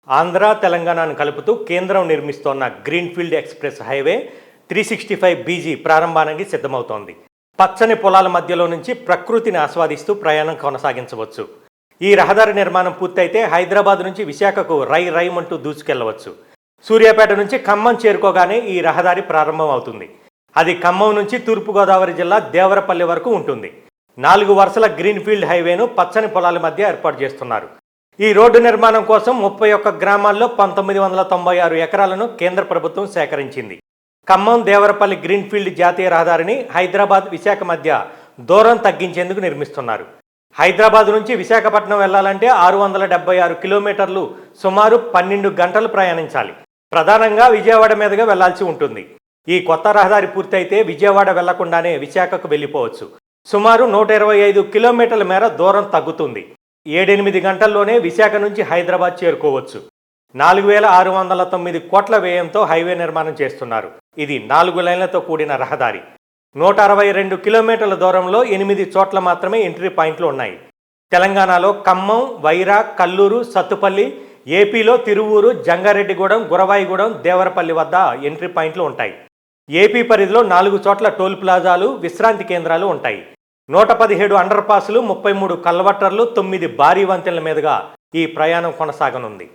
ఆంధ్ర తెలంగాణను కలుపుతూ కేంద్రం నిర్మిస్తోన్న గ్రీన్ఫీల్డ్ ఎక్స్ప్రెస్ హైవే 365 బీజీ ప్రారంభానికి సిద్ధమవుతోంది. పచ్చని పొలాల మధ్యలో నుంచి ప్రకృతిని ఆస్వాదిస్తూ ప్రయాణం కొనసాగించవచ్చు. ఈ రహదారి నిర్మాణం పూర్తయితే హైదరాబాద్ నుంచి విశాఖకు రైమంటూ దూసుకెళ్లవచ్చు. సూర్యాపేట నుంచి ఖమ్మం చేరుకోగానే ఈ రహదారి ప్రారంభం అవుతుంది. అది ఖమ్మం నుంచి తూర్పుగోదావరి జిల్లా దేవరపల్లి వరకు ఉంటుంది. 4 వరుసల గ్రీన్ఫీల్డ్ హైవేను పచ్చని పొలాల మధ్య ఏర్పాటు చేస్తున్నారు. ఈ రోడ్డు నిర్మాణం కోసం 31 గ్రామాల్లో 1996 ఎకరాలను కేంద్ర ప్రభుత్వం సేకరించింది. ఖమ్మం దేవరపల్లి గ్రీన్ఫీల్డ్ జాతీయ రహదారిని హైదరాబాద్ విశాఖ మధ్య దూరం తగ్గించేందుకు నిర్మిస్తున్నారు. హైదరాబాద్ నుంచి విశాఖపట్నం వెళ్లాలంటే 676 కిలోమీటర్లు, సుమారు 12 గంటలు ప్రయాణించాలి. ప్రధానంగా విజయవాడ మీదుగా వెళ్లాల్సి ఉంటుంది. ఈ కొత్త రహదారి పూర్తయితే విజయవాడ వెళ్లకుండానే విశాఖకు వెళ్ళిపోవచ్చు. సుమారు 125 కిలోమీటర్ల మేర దూరం తగ్గుతుంది. 7-8 గంటల్లోనే విశాఖ నుంచి హైదరాబాద్ చేరుకోవచ్చు. 4609 కోట్ల వ్యయంతో హైవే నిర్మాణం చేస్తున్నారు. ఇది 4 లైన్లతో కూడిన రహదారి. 162 కిలోమీటర్ల దూరంలో 8 చోట్ల మాత్రమే ఎంట్రీ పాయింట్లు ఉన్నాయి. తెలంగాణలో ఖమ్మం, వైరా, కల్లూరు, సత్తుపల్లి, ఏపీలో తిరువూరు, జంగారెడ్డిగూడెం, గురవాయిగూడెం, దేవరపల్లి వద్ద ఎంట్రీ పాయింట్లు ఉంటాయి. ఏపీ పరిధిలో 4 చోట్ల టోల్ ప్లాజాలు, విశ్రాంతి కేంద్రాలు ఉంటాయి. 117 అండర్ పాస్లు, 33 కల్వర్టర్లు, 9 భారీ వంతెనల మీదుగా ఈ ప్రయాణం కొనసాగనుంది.